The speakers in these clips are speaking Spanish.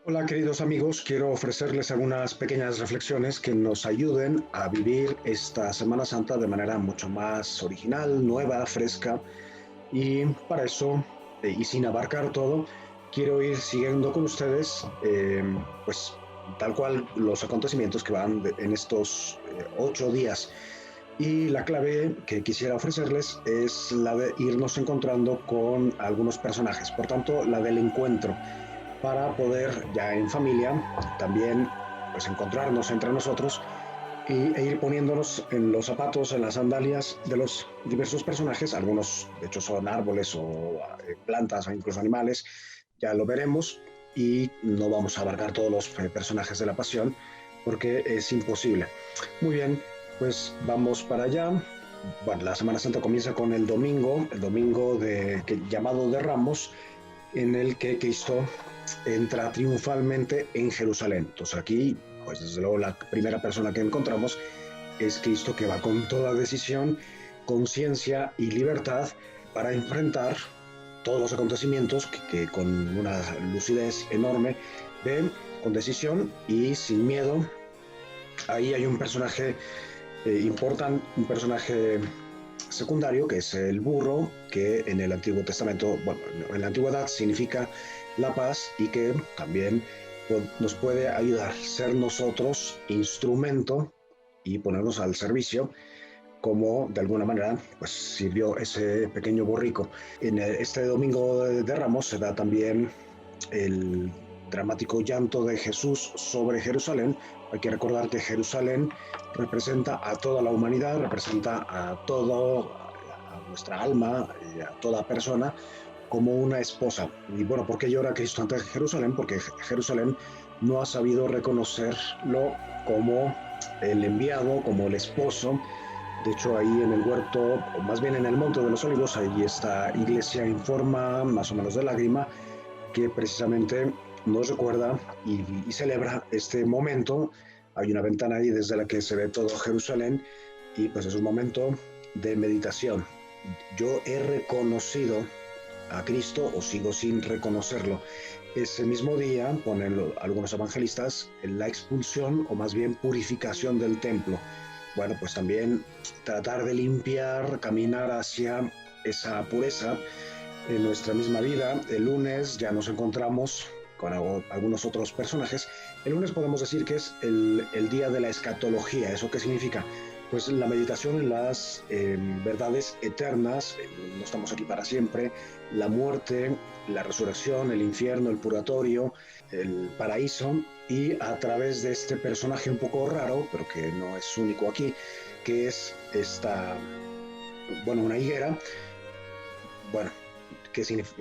Hola queridos amigos, quiero ofrecerles algunas pequeñas reflexiones que nos ayuden a vivir esta Semana Santa de manera mucho más original, nueva, fresca y para eso, y sin abarcar todo, quiero ir siguiendo con ustedes pues tal cual los acontecimientos que van en estos 8 días. Y la clave que quisiera ofrecerles es la de irnos encontrando con algunos personajes, por tanto la del encuentro para poder ya en familia también pues encontrarnos entre nosotros e ir poniéndonos en los zapatos, en las sandalias de los diversos personajes. Algunos de hecho son árboles o plantas o incluso animales, ya lo veremos, y no vamos a abarcar todos los personajes de la pasión porque es imposible. Muy bien, pues vamos para allá. Bueno, la Semana Santa comienza con el domingo llamado de Ramos, en el que Cristo entra triunfalmente en Jerusalén. Entonces aquí, pues desde luego la primera persona que encontramos es Cristo, que va con toda decisión, conciencia y libertad para enfrentar todos los acontecimientos que con una lucidez enorme ve con decisión y sin miedo. Ahí hay un personaje importante, un personaje secundario, que es el burro, que en el Antiguo Testamento, bueno, en la antigüedad significa la paz y que también nos puede ayudar a ser nosotros instrumento y ponernos al servicio, como de alguna manera pues sirvió ese pequeño borrico. Este domingo de Ramos se da también el dramático llanto de Jesús sobre Jerusalén. Hay que recordar que Jerusalén representa a toda la humanidad, representa a nuestra alma, a toda persona, como una esposa. Y bueno, ¿por qué llora Cristo ante Jerusalén? Porque Jerusalén no ha sabido reconocerlo como el enviado, como el esposo. De hecho, ahí en el huerto, o más bien en el Monte de los Olivos, ahí esta iglesia en forma más o menos de lágrima, que precisamente nos recuerda y celebra este momento. Hay una ventana ahí desde la que se ve todo Jerusalén y pues es un momento de meditación. Yo he reconocido a Cristo o sigo sin reconocerlo. Ese mismo día ponen algunos evangelistas en la expulsión o más bien purificación del templo. Bueno, pues también tratar de limpiar, caminar hacia esa pureza en nuestra misma vida. El lunes ya nos encontramos con algunos otros personajes. El lunes podemos decir que es el día de la escatología. ¿Eso qué significa? Pues la meditación en las verdades eternas. No estamos aquí para siempre. La muerte, la resurrección, el infierno, el purgatorio, el paraíso, y a través de este personaje un poco raro, pero que no es único aquí, que es una higuera. Bueno,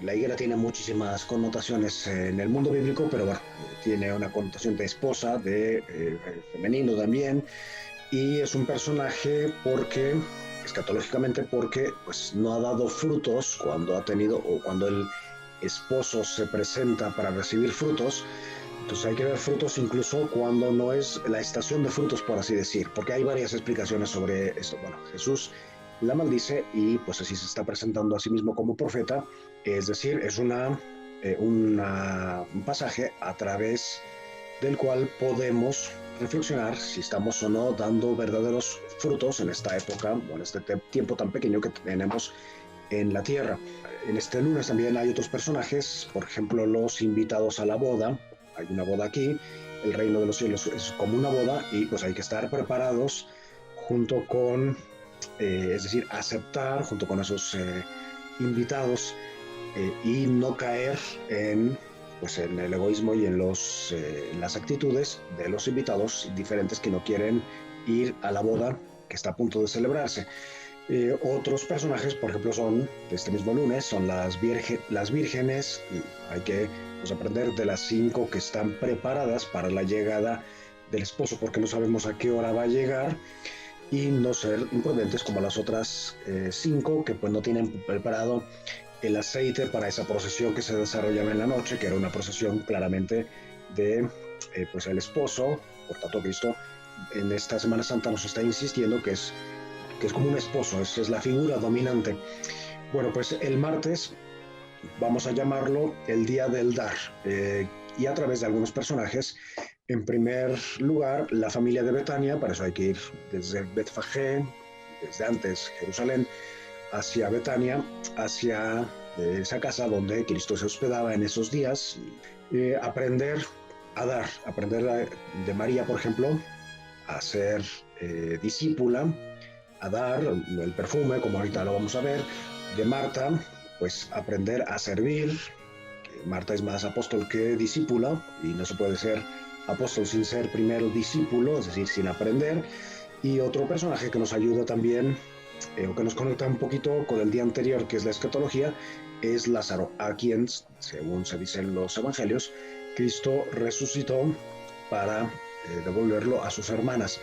la higuera tiene muchísimas connotaciones en el mundo bíblico, pero bueno, tiene una connotación de esposa, de femenino también, y es un personaje porque, escatológicamente, porque pues no ha dado frutos cuando ha tenido, o cuando el esposo se presenta para recibir frutos. Entonces hay que ver frutos incluso cuando no es la estación de frutos, por así decir, porque hay varias explicaciones sobre esto. Bueno, Jesús la maldice y pues así se está presentando a sí mismo como profeta, es decir, es un pasaje a través del cual podemos reflexionar si estamos o no dando verdaderos frutos en esta época o en este tiempo tan pequeño que tenemos en la tierra. En este lunes también hay otros personajes, por ejemplo, los invitados a la boda. Hay una boda aquí, el reino de los cielos es como una boda y pues hay que estar preparados junto con, es decir, aceptar junto con esos invitados, y no caer en el egoísmo y en las actitudes de los invitados diferentes que no quieren ir a la boda que está a punto de celebrarse. Otros personajes, por ejemplo, son de este mismo lunes, son las vírgenes. Hay que pues, aprender de las 5 que están preparadas para la llegada del esposo, porque no sabemos a qué hora va a llegar, y no ser imprudentes como las otras 5 que pues no tienen preparado el aceite para esa procesión que se desarrollaba en la noche, que era una procesión claramente de pues el esposo. Por tanto, Cristo en esta Semana Santa nos está insistiendo que es como un esposo, es la figura dominante. Bueno, pues el martes vamos a llamarlo el día del dar. y a través de algunos personajes. En primer lugar, la familia de Betania, para eso hay que ir desde Betfagé, desde antes Jerusalén, hacia Betania, hacia esa casa donde Cristo se hospedaba en esos días. Aprender a dar, aprender de María, por ejemplo, a ser discípula, a dar el perfume, como ahorita lo vamos a ver, de Marta, pues aprender a servir, que Marta es más apóstol que discípula, y no se puede ser apóstol sin ser primero discípulo, es decir, sin aprender. Y otro personaje que nos ayuda también, o que nos conecta un poquito con el día anterior, que es la escatología, es Lázaro, a quien, según se dice en los evangelios, Cristo resucitó para devolverlo a sus hermanas.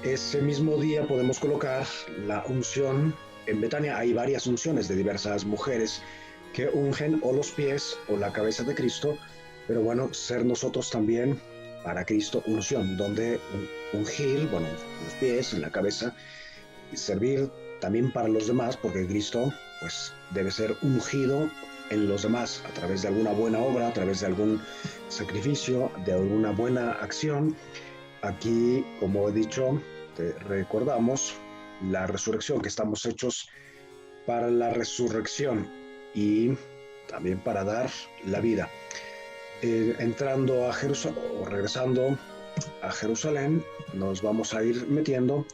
Ese mismo día podemos colocar la unción en Betania. Hay varias unciones de diversas mujeres que ungen o los pies o la cabeza de Cristo, pero bueno, ser nosotros también para Cristo unción, donde ungir, bueno, los pies, en la cabeza, y servir también para los demás, porque Cristo pues debe ser ungido en los demás a través de alguna buena obra, a través de algún sacrificio, de alguna buena acción. Aquí, como he dicho, te recordamos la resurrección, que estamos hechos para la resurrección y también para dar la vida. Entrando a Jerusalén o regresando a Jerusalén, nos vamos a ir metiendo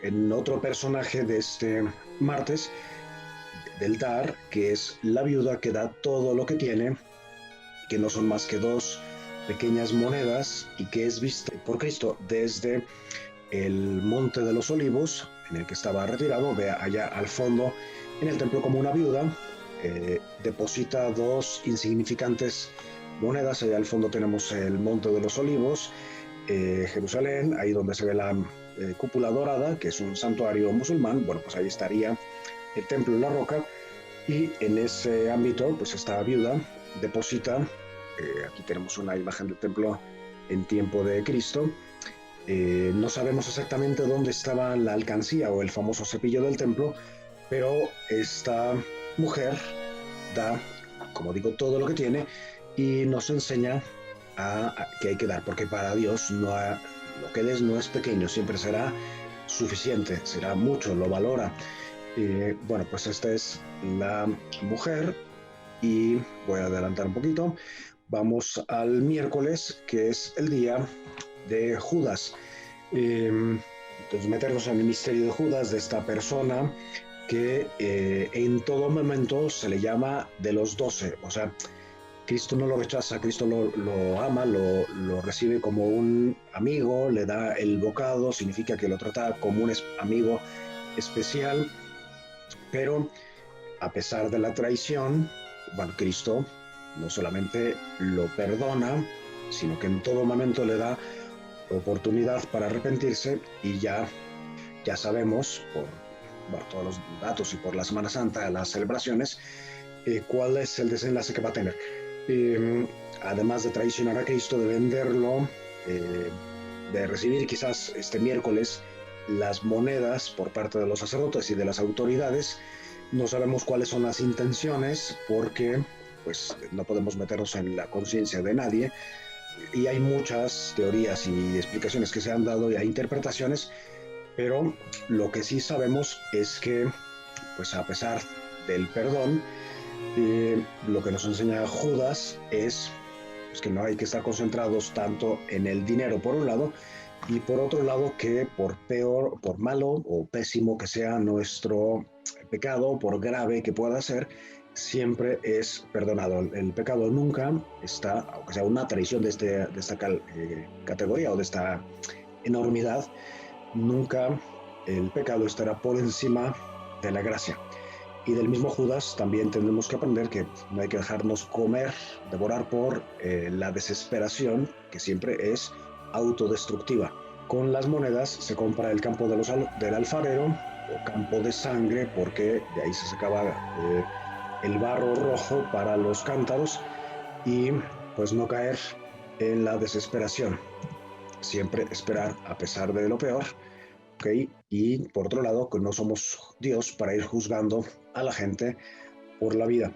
en otro personaje de este martes del dar, que es la viuda que da todo lo que tiene, que no son más que dos pequeñas monedas y que es vista por Cristo desde el Monte de los Olivos, en el que estaba retirado. Ve allá al fondo en el templo como una viuda, deposita dos insignificantes monedas. Allá al fondo tenemos el Monte de los Olivos, Jerusalén, ahí donde se ve la cúpula dorada, que es un santuario musulmán. Bueno, pues ahí estaría el templo en la roca, y en ese ámbito, pues esta viuda deposita, aquí tenemos una imagen del templo en tiempo de Cristo. No sabemos exactamente dónde estaba la alcancía o el famoso cepillo del templo, pero esta mujer da, como digo, todo lo que tiene y nos enseña que hay que dar, porque para Dios lo que des no es pequeño, siempre será suficiente, será mucho, lo valora. Bueno, pues esta es la mujer y voy a adelantar un poquito. Vamos al miércoles, que es el día de Judas. Entonces meternos en el misterio de Judas, de esta persona que en todo momento se le llama de los 12. O sea, Cristo no lo rechaza, Cristo lo ama, lo recibe como un amigo, le da el bocado, significa que lo trata como un amigo especial, pero a pesar de la traición, bueno, Cristo no solamente lo perdona, sino que en todo momento le da oportunidad para arrepentirse, y ya sabemos por todos los datos y por la Semana Santa, las celebraciones, cuál es el desenlace que va a tener. Además de traicionar a Cristo, de venderlo, de recibir quizás este miércoles las monedas por parte de los sacerdotes y de las autoridades. No sabemos cuáles son las intenciones, porque pues no podemos meternos en la conciencia de nadie, y hay muchas teorías y explicaciones que se han dado y hay interpretaciones, pero lo que sí sabemos es que, pues a pesar del perdón, lo que nos enseña Judas es pues, que no hay que estar concentrados tanto en el dinero por un lado, y por otro lado que por peor, por malo o pésimo que sea nuestro pecado, por grave que pueda ser, siempre es perdonado. El pecado nunca está, aunque sea una traición de esta categoría o de esta enormidad, nunca el pecado estará por encima de la gracia. Y del mismo Judas también tenemos que aprender que no hay que dejarnos comer, devorar por la desesperación, que siempre es autodestructiva. Con las monedas se compra el campo del alfarero, o campo de sangre, porque de ahí se sacaba el barro rojo para los cántaros, y pues no caer en la desesperación, siempre esperar a pesar de lo peor. ¿Okay? Y por otro lado, que no somos Dios para ir juzgando a la gente por la vida.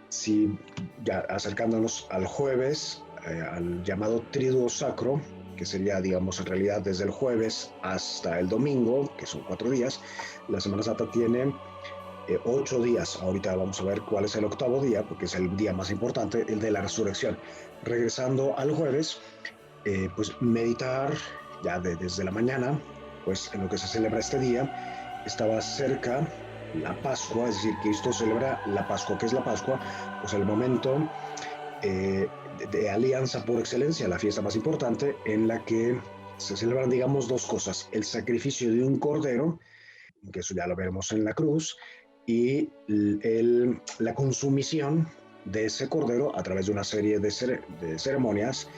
Si ya acercándonos al jueves, al llamado Triduo Sacro, que sería, digamos, en realidad desde el jueves hasta el domingo, que son 4 días. La Semana Santa tiene 8 días. Ahorita vamos a ver cuál es el octavo día, porque es el día más importante, el de la resurrección. Regresando al jueves, pues meditar ya desde la mañana, pues en lo que se celebra este día, estaba cerca la Pascua, es decir, Cristo celebra la Pascua. ¿Qué es la Pascua? Pues el momento de alianza por excelencia, la fiesta más importante en la que se celebran, digamos, dos cosas: el sacrificio de un cordero, que eso ya lo veremos en la cruz, y la consumición de ese cordero a través de una serie de ceremonias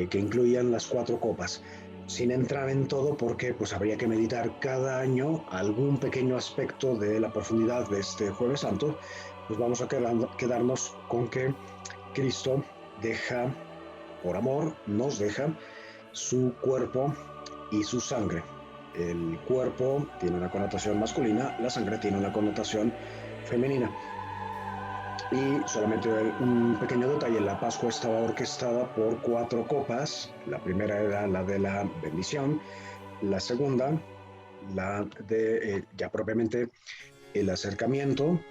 que incluían las 4 copas. Sin entrar en todo, porque pues habría que meditar cada año algún pequeño aspecto de la profundidad de este Jueves Santo, pues vamos a quedarnos con que Cristo deja, por amor, nos deja su cuerpo y su sangre. El cuerpo tiene una connotación masculina, la sangre tiene una connotación femenina. Y solamente un pequeño detalle: la Pascua estaba orquestada por 4 copas. La primera era la de la bendición, la segunda, la de ya propiamente el acercamiento,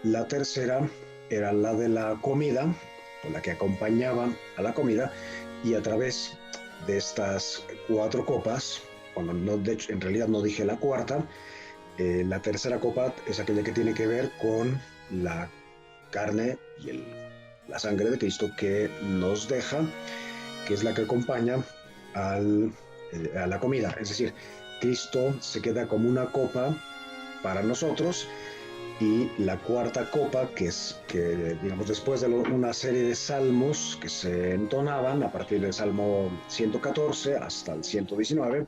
la tercera era la de la comida, o la que acompañaba a la comida, y a través de estas 4 copas, cuando no, de hecho, en realidad no dije la cuarta, la tercera copa es aquella que tiene que ver con la carne y la sangre de Cristo que nos deja, que es la que acompaña a la comida. Es decir, Cristo se queda como una copa para nosotros, y la cuarta copa, que es que, digamos, después de una serie de salmos que se entonaban a partir del Salmo 114 hasta el 119,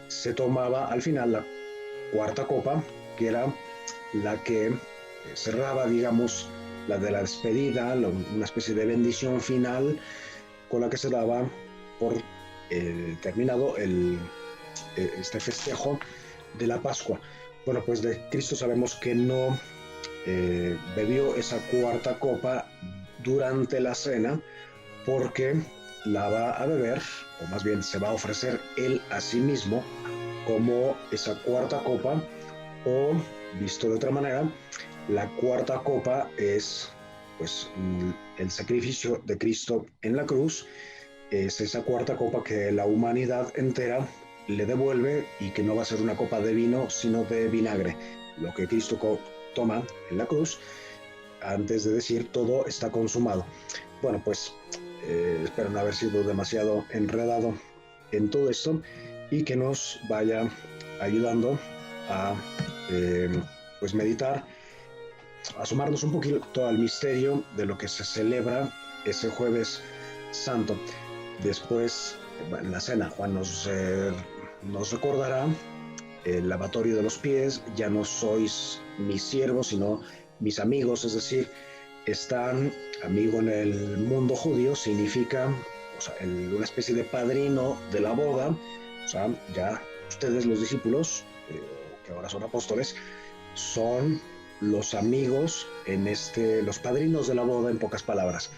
se tomaba al final la cuarta copa, que era la que cerraba, digamos, la de la despedida, una especie de bendición final con la que se daba por terminado este festejo de la Pascua. Bueno, pues de Cristo sabemos que no bebió esa cuarta copa durante la cena, porque la va a beber, o más bien se va a ofrecer él a sí mismo como esa cuarta copa, o visto de otra manera, la cuarta copa es pues el sacrificio de Cristo en la cruz. Es esa cuarta copa que la humanidad entera le devuelve, y que no va a ser una copa de vino, sino de vinagre, lo que Cristo toma en la cruz antes de decir todo está consumado. Bueno, pues espero no haber sido demasiado enredado en todo esto, y que nos vaya ayudando a pues meditar, asomarnos un poquito al misterio de lo que se celebra ese Jueves Santo. Después, en la cena, Juan nos recordará el lavatorio de los pies: ya no sois mis siervos, sino mis amigos. Es decir, amigo en el mundo judío significa, o sea, una especie de padrino de la boda. O sea, ya ustedes, los discípulos, que ahora son apóstoles, son los amigos los padrinos de la boda, en pocas palabras.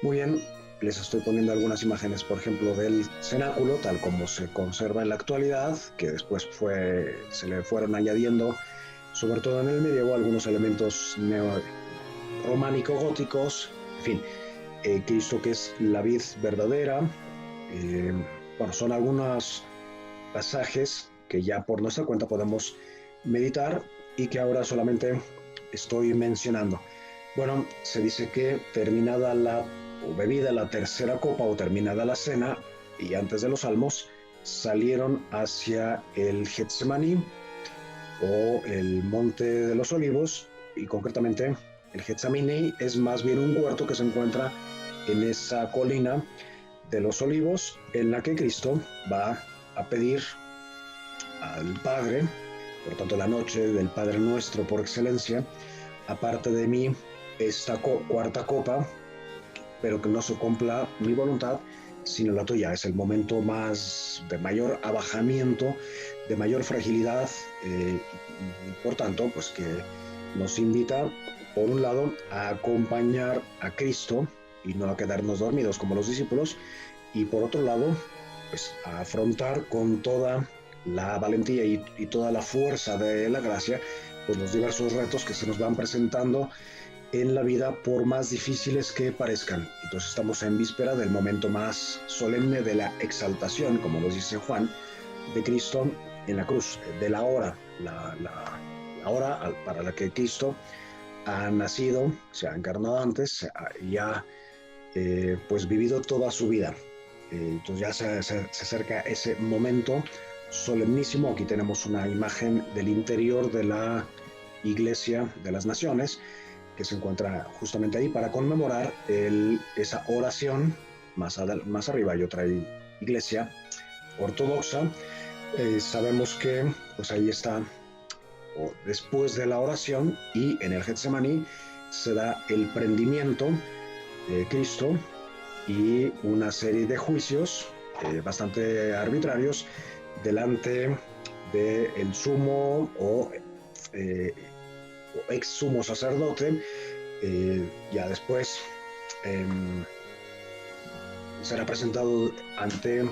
Muy bien, les estoy poniendo algunas imágenes, por ejemplo, del cenáculo, tal como se conserva en la actualidad, que después se le fueron añadiendo, sobre todo en el medievo, algunos elementos románico-góticos. En fin, Cristo, que es la vid verdadera. Bueno, son algunos pasajes que ya por nuestra cuenta podemos meditar, y que ahora solamente estoy mencionando. Bueno, se dice que terminada o bebida la tercera copa, o terminada la cena, y antes de los salmos, salieron hacia el Getsemaní, o el Monte de los Olivos, y concretamente el Getsemaní es más bien un huerto que se encuentra en esa colina de los Olivos, en la que Cristo va a pedir al Padre. Por tanto, la noche del Padre Nuestro por excelencia: aparte de mí esta cuarta copa, pero que no se cumpla mi voluntad, sino la tuya. Es el momento de mayor abajamiento, de mayor fragilidad, y por tanto, pues que nos invita, por un lado, a acompañar a Cristo y no a quedarnos dormidos como los discípulos, y por otro lado, pues a afrontar con toda la valentía y toda la fuerza de la gracia, pues los diversos retos que se nos van presentando en la vida, por más difíciles que parezcan. Entonces estamos en víspera del momento más solemne de la exaltación, como nos dice Juan, de Cristo en la cruz, de la hora, la hora para la que Cristo ha nacido, se ha encarnado antes y ha pues vivido toda su vida. Entonces ya se acerca ese momento solemnísimo. Aquí tenemos una imagen del interior de la Iglesia de las Naciones, que se encuentra justamente ahí para conmemorar esa oración. Más arriba hay otra iglesia ortodoxa. Sabemos que pues ahí está, o después de la oración, y en el Getsemaní se da el prendimiento de Cristo y una serie de juicios bastante arbitrarios delante del sumo o ex sumo sacerdote. Ya después será presentado ante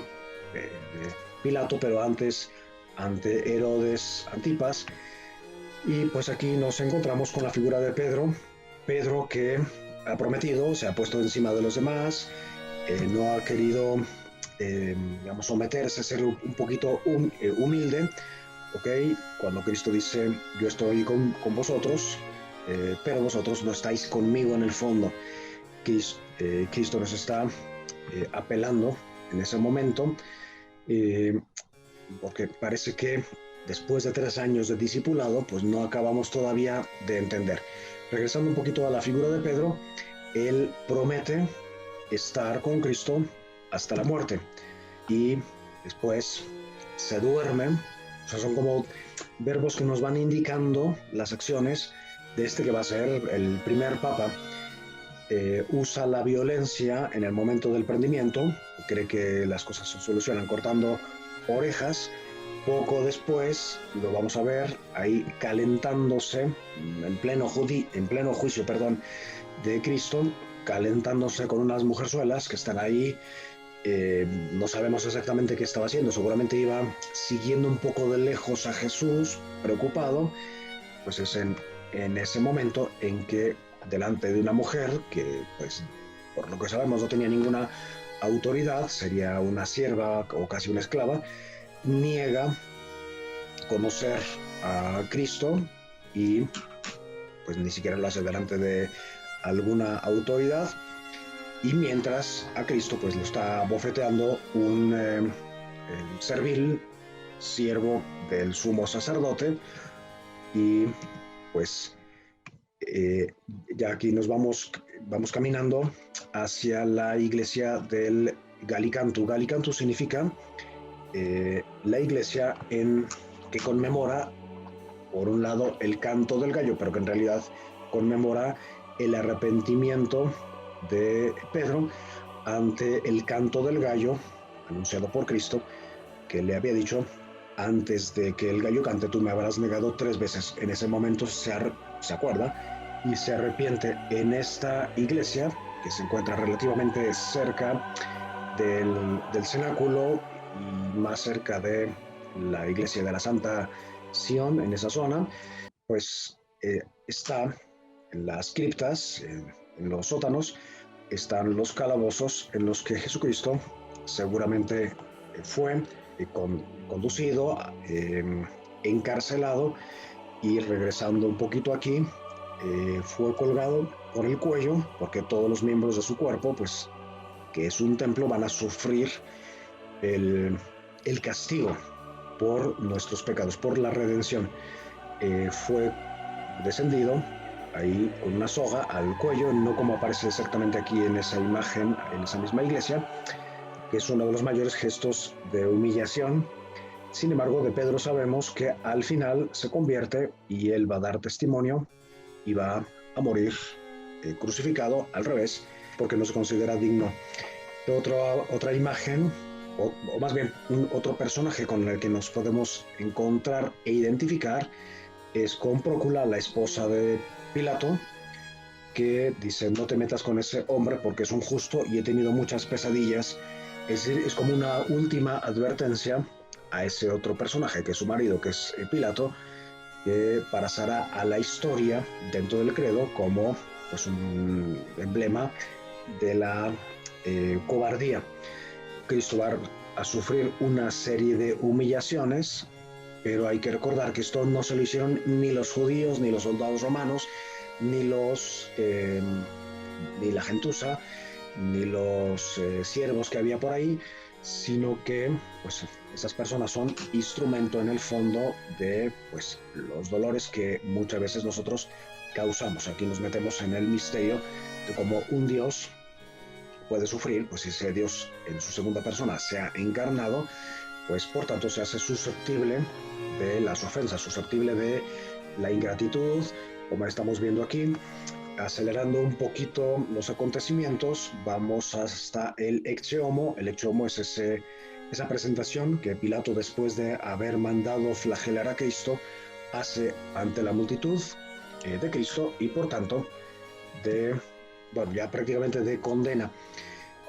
Pilato, pero antes ante Herodes Antipas. Y pues aquí nos encontramos con la figura de Pedro, que ha prometido, se ha puesto encima de los demás, no ha querido, digamos, someterse, ser un poquito humilde, ¿ok? Cuando Cristo dice, yo estoy con vosotros, pero vosotros no estáis conmigo en el fondo. Cristo nos está apelando en ese momento, porque parece que después de 3 años de discipulado, pues no acabamos todavía de entender. Regresando un poquito a la figura de Pedro, él promete estar con Cristo hasta la muerte y después se duerme. O sea, son como verbos que nos van indicando las acciones de este que va a ser el primer papa. Usa la violencia en el momento del prendimiento, cree que las cosas se solucionan cortando orejas. Poco después lo vamos a ver ahí calentándose en pleno juicio, de Cristo, calentándose con unas mujerzuelas que están ahí. No sabemos exactamente qué estaba haciendo, seguramente iba siguiendo un poco de lejos a Jesús, preocupado. Pues es en ese momento en que delante de una mujer que, pues, por lo que sabemos no tenía ninguna autoridad, sería una sierva o casi una esclava, niega conocer a Cristo y pues ni siquiera lo hace delante de alguna autoridad, y mientras a Cristo pues lo está bofeteando un servil, siervo del sumo sacerdote. Y pues ya aquí nos vamos caminando hacia la iglesia del Gallicantu. Gallicantu significa la iglesia que conmemora, por un lado, el canto del gallo, pero que en realidad conmemora el arrepentimiento de Pedro ante el canto del gallo anunciado por Cristo, que le había dicho: antes de que el gallo cante, tú me habrás negado 3 veces. En ese momento se acuerda y se arrepiente. En esta iglesia, que se encuentra relativamente cerca del cenáculo y más cerca de la iglesia de la Santa Sion, en esa zona, pues está en las criptas, en los sótanos, están los calabozos en los que Jesucristo seguramente fue conducido, encarcelado, y regresando un poquito aquí, fue colgado por el cuello, porque todos los miembros de su cuerpo, pues que es un templo, van a sufrir el castigo por nuestros pecados, por la redención. Fue descendido ahí con una soga al cuello, no como aparece exactamente aquí en esa imagen, en esa misma iglesia, que es uno de los mayores gestos de humillación. Sin embargo, de Pedro sabemos que al final se convierte y él va a dar testimonio y va a morir crucificado al revés, porque no se considera digno. Otra imagen, o más bien otro personaje con el que nos podemos encontrar e identificar, es con Prócula, la esposa de Pilato, que dice: no te metas con ese hombre porque es un justo y he tenido muchas pesadillas. Es decir, es como una última advertencia a ese otro personaje, que es su marido, que es Pilato, que pasará a la historia dentro del credo como pues un emblema de la cobardía. Cristo va a sufrir una serie de humillaciones, pero hay que recordar que esto no se lo hicieron ni los judíos, ni los soldados romanos, ni ni la gentuza, ni los siervos que había por ahí, sino que pues esas personas son instrumento en el fondo de pues los dolores que muchas veces nosotros causamos. Aquí nos metemos en el misterio de cómo un Dios puede sufrir, pues si ese Dios en su segunda persona se ha encarnado, pues por tanto se hace susceptible de las ofensas, susceptible de la ingratitud, como estamos viendo aquí. Acelerando un poquito los acontecimientos, vamos hasta el Ecce Homo. El Ecce Homo es esa presentación que Pilato, después de haber mandado flagelar a Cristo, hace ante la multitud de Cristo y por tanto ya prácticamente de condena.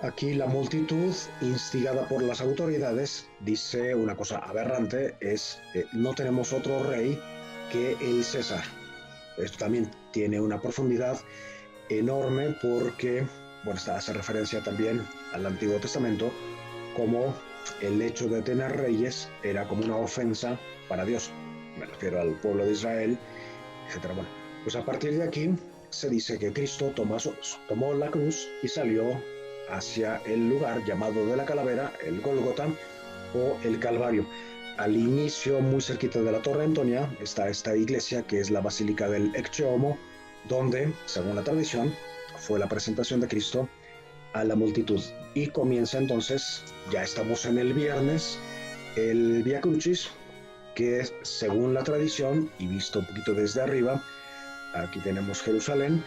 Aquí la multitud, instigada por las autoridades, dice una cosa aberrante, es no tenemos otro rey que el César. Esto también tiene una profundidad enorme porque, bueno, hace referencia también al Antiguo Testamento, como el hecho de tener reyes era como una ofensa para Dios. Me refiero al pueblo de Israel, etc. Bueno, pues a partir de aquí se dice que Cristo tomó la cruz y salió hacia el lugar llamado de la calavera, el Gólgota o el Calvario. Al inicio, muy cerquita de la Torre Antonia, está esta iglesia que es la Basílica del Ecce Homo, donde, según la tradición, fue la presentación de Cristo a la multitud. Y comienza entonces, ya estamos en el viernes, el Via Crucis, que según la tradición, y visto un poquito desde arriba, aquí tenemos Jerusalén,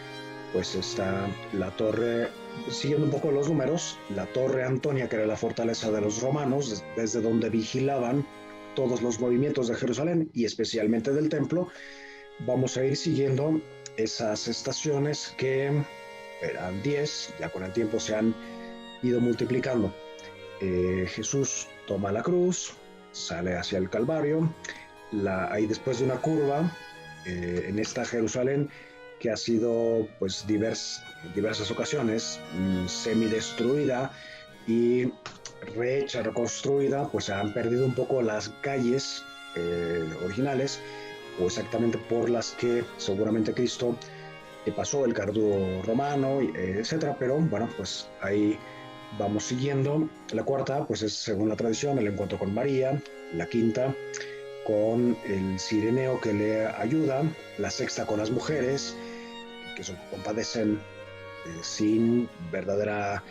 pues está la torre, siguiendo un poco los números, la Torre Antonia, que era la fortaleza de los romanos, desde donde vigilaban todos los movimientos de Jerusalén y especialmente del templo. Vamos a ir siguiendo esas estaciones que eran 10, ya con el tiempo se han ido multiplicando. Jesús toma la cruz, sale hacia el Calvario, ahí después de una curva, en esta Jerusalén que ha sido pues diversas ocasiones semidestruida y rehecha, reconstruida, pues se han perdido un poco las calles originales, o exactamente por las que seguramente Cristo pasó, el cardo romano, etcétera. Pero bueno, pues ahí vamos siguiendo. La cuarta, pues es según la tradición, el encuentro con María. La quinta, con el Cireneo que le ayuda. La sexta, con las mujeres que se compadecen sin verdadera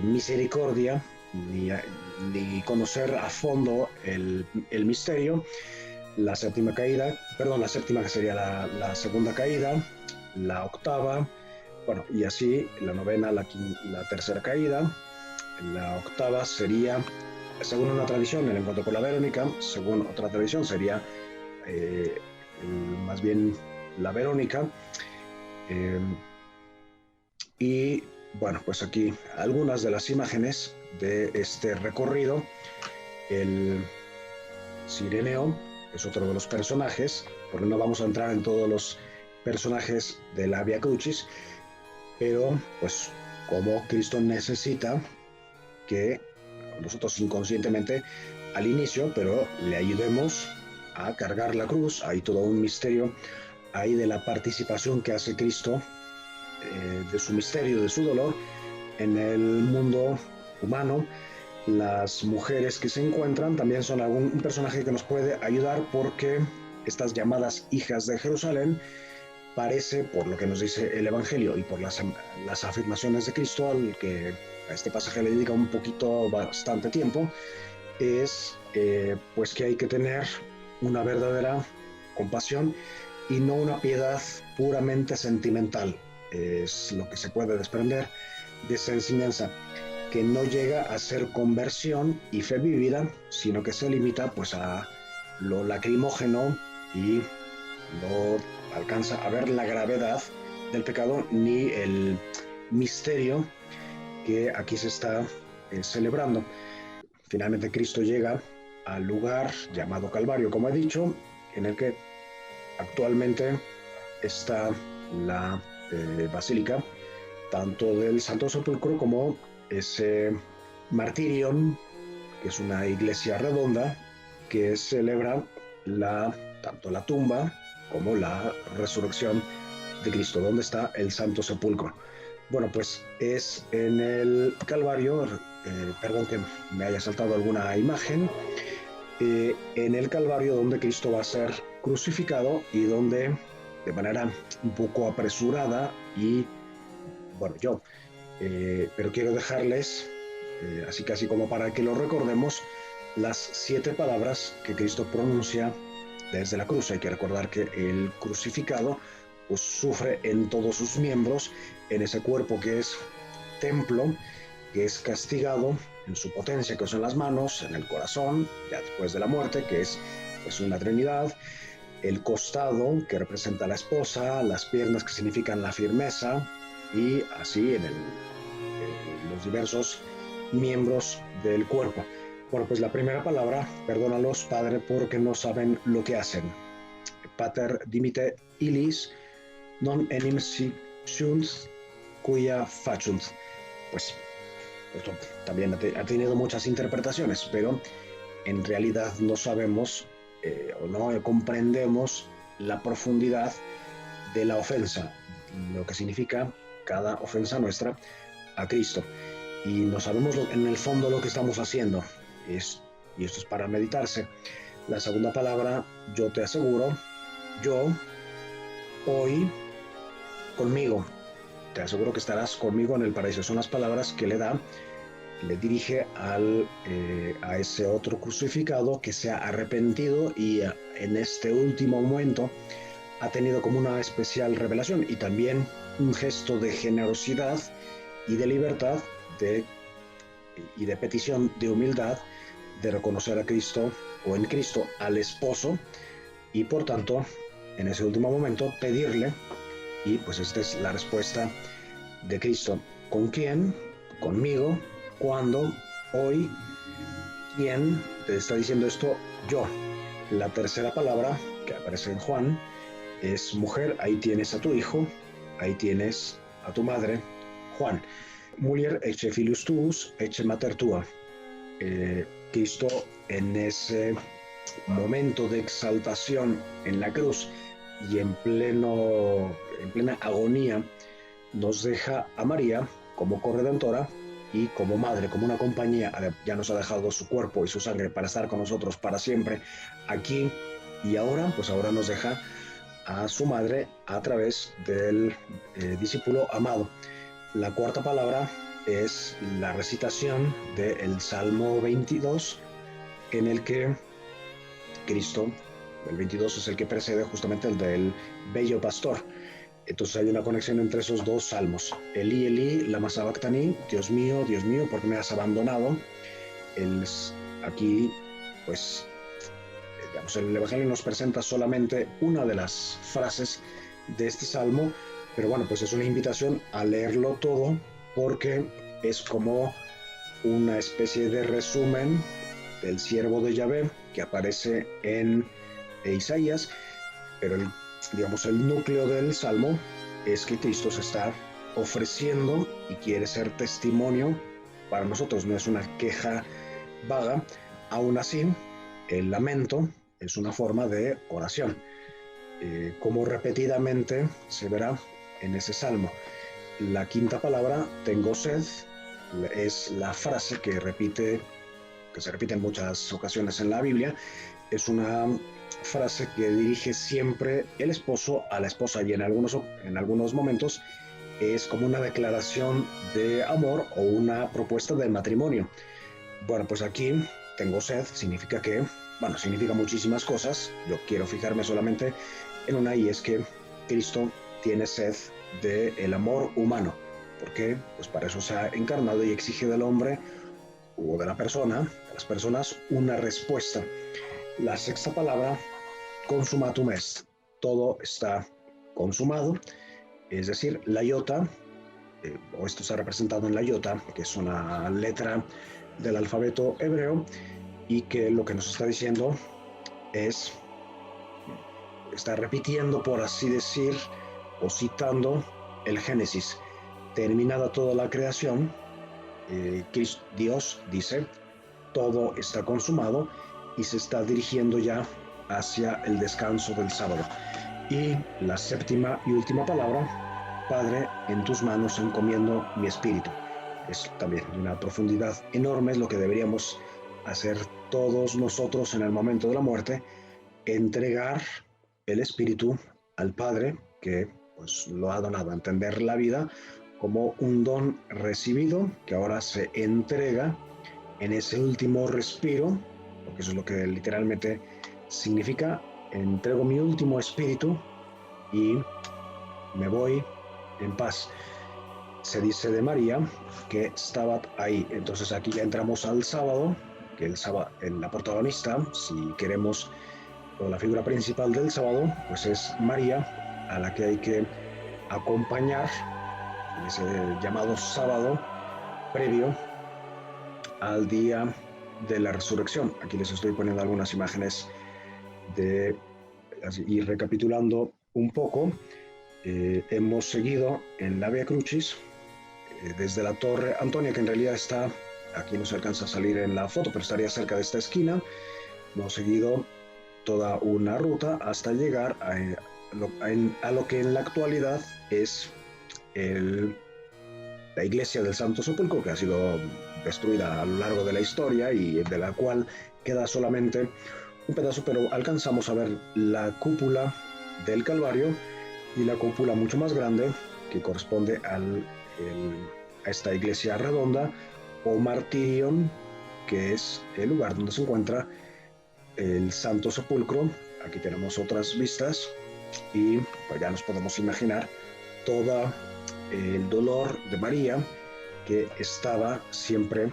misericordia ni conocer a fondo el misterio. La séptima que sería la segunda caída, la octava, bueno, y así la novena, la tercera caída. La octava sería, según una tradición, el encuentro con la Verónica. Según otra tradición sería más bien la Verónica. Y bueno, pues aquí algunas de las imágenes de este recorrido. El Cireneo es otro de los personajes, porque no vamos a entrar en todos los personajes de la Via Crucis, pero pues como Cristo necesita que nosotros inconscientemente al inicio, pero le ayudemos a cargar la cruz. Hay todo un misterio ahí de la participación que hace Cristo, de su misterio, de su dolor en el mundo humano. Las mujeres que se encuentran también son un personaje que nos puede ayudar, porque estas llamadas hijas de Jerusalén parece, por lo que nos dice el Evangelio y por las afirmaciones de Cristo, al que a este pasaje le dedica bastante tiempo, es pues que hay que tener una verdadera compasión y no una piedad puramente sentimental. Es lo que se puede desprender de esa enseñanza, que no llega a ser conversión y fe vivida, sino que se limita pues a lo lacrimógeno y no alcanza a ver la gravedad del pecado ni el misterio que aquí se está celebrando. Finalmente Cristo llega al lugar llamado Calvario, como he dicho, en el que actualmente está la basílica, tanto del Santo Sepulcro como ese martirion, que es una iglesia redonda que celebra tanto la tumba como la resurrección de Cristo. ¿Dónde está el Santo Sepulcro? Bueno, pues es en el Calvario, perdón que me haya saltado alguna imagen, en el Calvario donde Cristo va a ser crucificado y donde de manera un poco apresurada y, bueno, pero quiero dejarles, así casi como para que lo recordemos, las 7 palabras que Cristo pronuncia desde la cruz. Hay que recordar que el crucificado pues, sufre en todos sus miembros, en ese cuerpo que es templo, que es castigado en su potencia, que son las manos, en el corazón, ya después de la muerte, que es pues, una trinidad, el costado, que representa a la esposa, las piernas, que significan la firmeza, y así en los diversos miembros del cuerpo. Bueno, pues la primera palabra, perdónalos, Padre, porque no saben lo que hacen. Pater dimite illis, non enim sunt, cuia faciunt. Pues esto también ha tenido muchas interpretaciones, pero en realidad no sabemos o no comprendemos la profundidad de la ofensa, lo que significa cada ofensa nuestra a Cristo. Y no sabemos en el fondo lo que estamos haciendo. Y esto es para meditarse. La segunda palabra, yo te aseguro, yo, hoy, conmigo. Te aseguro que estarás conmigo en el paraíso. Son las palabras que le dirige a ese otro crucificado que se ha arrepentido y en este último momento ha tenido como una especial revelación y también un gesto de generosidad y de libertad y de petición de humildad de reconocer a Cristo o en Cristo al esposo y por tanto en ese último momento pedirle, y pues esta es la respuesta de Cristo. ¿Con quién? Conmigo. ¿Cuándo? Hoy. ¿Quién te está diciendo esto? Yo. La tercera palabra que aparece en Juan es mujer. Ahí tienes a tu hijo, ahí tienes a tu madre, Juan. Mulier ecce filius tuus, ecce mater tua. Cristo en ese momento de exaltación en la cruz y en plena agonía nos deja a María como corredentora y como madre, como una compañía. Ya nos ha dejado su cuerpo y su sangre para estar con nosotros para siempre aquí y ahora, pues ahora nos deja a su madre a través del discípulo amado. La cuarta palabra es la recitación del Salmo 22, en el que Cristo, el 22 es el que precede justamente el del bello pastor. Entonces hay una conexión entre esos dos salmos. Elí, Elí, lama sabactani, Dios mío, ¿por qué me has abandonado? Aquí, pues, digamos, el Evangelio nos presenta solamente una de las frases de este salmo, pero bueno, pues es una invitación a leerlo todo porque es como una especie de resumen del siervo de Yahvé que aparece en Isaías, pero el núcleo del salmo es que Cristo se está ofreciendo y quiere ser testimonio para nosotros, no es una queja vaga. Aún así, el lamento es una forma de oración, como repetidamente se verá en ese salmo. La quinta palabra, tengo sed, es la frase que se repite en muchas ocasiones en la Biblia. Es una frase que dirige siempre el esposo a la esposa y en algunos momentos es como una declaración de amor o una propuesta de matrimonio. Bueno, pues aquí tengo sed, significa muchísimas cosas. Yo quiero fijarme solamente en una y es que Cristo tiene sed del amor humano. ¿Por qué? Pues para eso se ha encarnado y exige del hombre o de las personas, una respuesta. La sexta palabra, consumatum est. Todo está consumado. es decir, la iota, o esto está representado en la iota, que es una letra del alfabeto hebreo, y que lo que nos está diciendo es, está repitiendo, por así decir, o citando el Génesis. Terminada toda la creación, Dios dice, todo está consumado, y se está dirigiendo ya hacia el descanso del sábado. Y la séptima y última palabra: Padre, en tus manos encomiendo mi espíritu. Es también de una profundidad enorme, es lo que deberíamos hacer todos nosotros en el momento de la muerte: entregar el espíritu al Padre, que pues lo ha donado, a entender la vida como un don recibido que ahora se entrega en ese último respiro, porque eso es lo que literalmente significa: entrego mi último espíritu y me voy en paz. Se dice de María que estaba ahí. Entonces aquí ya entramos al sábado, que el sábado, la protagonista, si queremos, o la figura principal del sábado, pues es María, a la que hay que acompañar en ese llamado sábado previo al día de la resurrección. Aquí les estoy poniendo algunas imágenes y recapitulando un poco. Hemos seguido en la Via Crucis, desde la Torre Antonia, que en realidad está, aquí no se alcanza a salir en la foto, pero estaría cerca de esta esquina. Hemos seguido toda una ruta hasta llegar a lo que en la actualidad es la iglesia del Santo Sepulcro, que ha sido destruida a lo largo de la historia y de la cual queda solamente un pedazo, pero alcanzamos a ver la cúpula del Calvario y la cúpula mucho más grande que corresponde a esta iglesia redonda, o martirion, que es el lugar donde se encuentra el Santo Sepulcro. Aquí tenemos otras vistas y pues ya nos podemos imaginar todo el dolor de María, que estaba siempre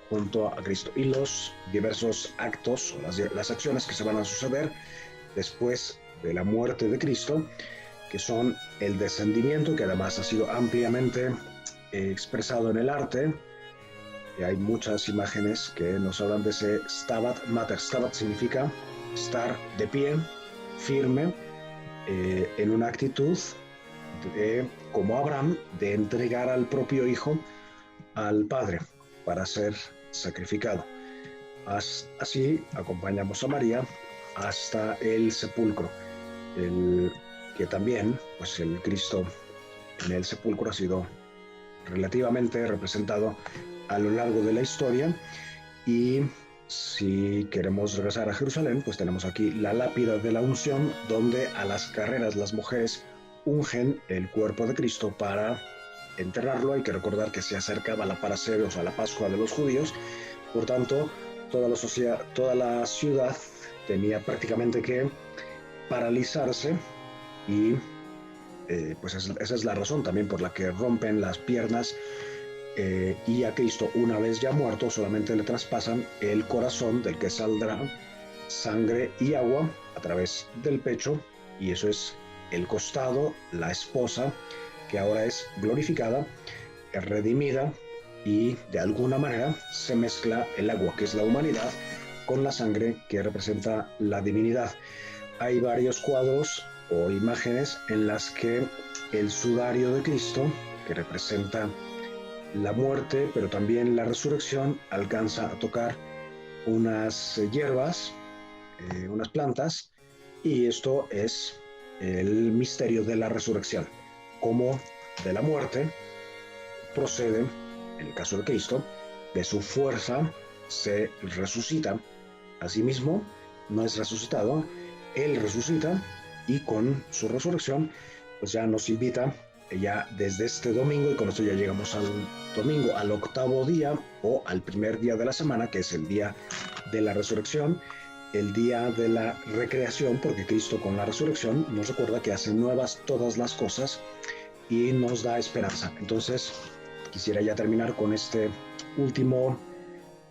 junto a Cristo, y los diversos actos o las acciones que se van a suceder después de la muerte de Cristo, que son el descendimiento, que además ha sido ampliamente expresado en el arte. Hay muchas imágenes que nos hablan de ese Stabat Mater. Stabat significa estar de pie, firme, en una actitud como Abraham, de entregar al propio hijo al Padre para ser sacrificado. Así acompañamos a María hasta el sepulcro, que también, pues el Cristo en el sepulcro ha sido relativamente representado a lo largo de la historia. Y si queremos regresar a Jerusalén, pues tenemos aquí la lápida de la unción, donde a las carreras las mujeres ungen el cuerpo de Cristo para enterrarlo. Hay que recordar que se acercaba la Parasceve, o sea, la Pascua de los judíos. Por tanto, toda la ciudad tenía prácticamente que paralizarse, y pues esa es la razón también por la que rompen las piernas, y a Cristo, una vez ya muerto, solamente le traspasan el corazón, del que saldrá sangre y agua a través del pecho, y eso es el costado, la esposa, que ahora es glorificada, es redimida, y de alguna manera se mezcla el agua, que es la humanidad, con la sangre, que representa la divinidad. Hay varios cuadros o imágenes en las que el sudario de Cristo, que representa la muerte, pero también la resurrección, alcanza a tocar unas hierbas, unas plantas, y esto es el misterio de la resurrección, cómo de la muerte procede, en el caso de Cristo, de su fuerza se resucita. Asimismo, no es resucitado, Él resucita, y con su resurrección pues ya nos invita, ya desde este domingo, y con esto ya llegamos al domingo, al octavo día o al primer día de la semana, que es el día de la resurrección, el día de la recreación, porque Cristo con la resurrección nos recuerda que hace nuevas todas las cosas y nos da esperanza. Entonces quisiera ya terminar con este último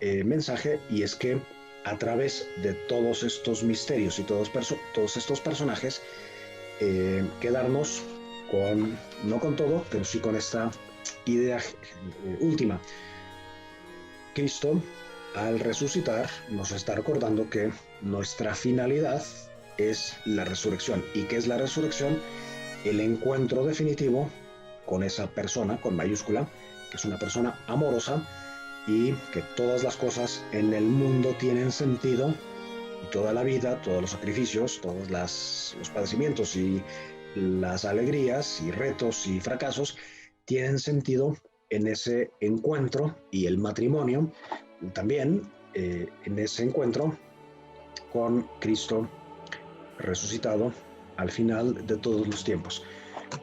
mensaje, y es que a través de todos estos misterios y todos estos personajes, quedarnos no con todo, pero sí con esta idea última. Cristo, al resucitar, nos está recordando que nuestra finalidad es la resurrección. ¿Y qué es la resurrección? El encuentro definitivo con esa persona, con mayúscula, que es una persona amorosa y que todas las cosas en el mundo tienen sentido, y toda la vida, todos los sacrificios, todos los padecimientos y las alegrías y retos y fracasos tienen sentido en ese encuentro, y el matrimonio también en ese encuentro con Cristo resucitado al final de todos los tiempos.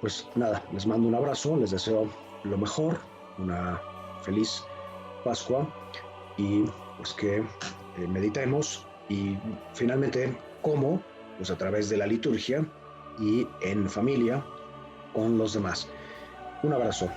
Pues nada, les mando un abrazo, les deseo lo mejor, una feliz Pascua, y pues que meditemos y finalmente cómo, pues a través de la liturgia y en familia con los demás. Un abrazo.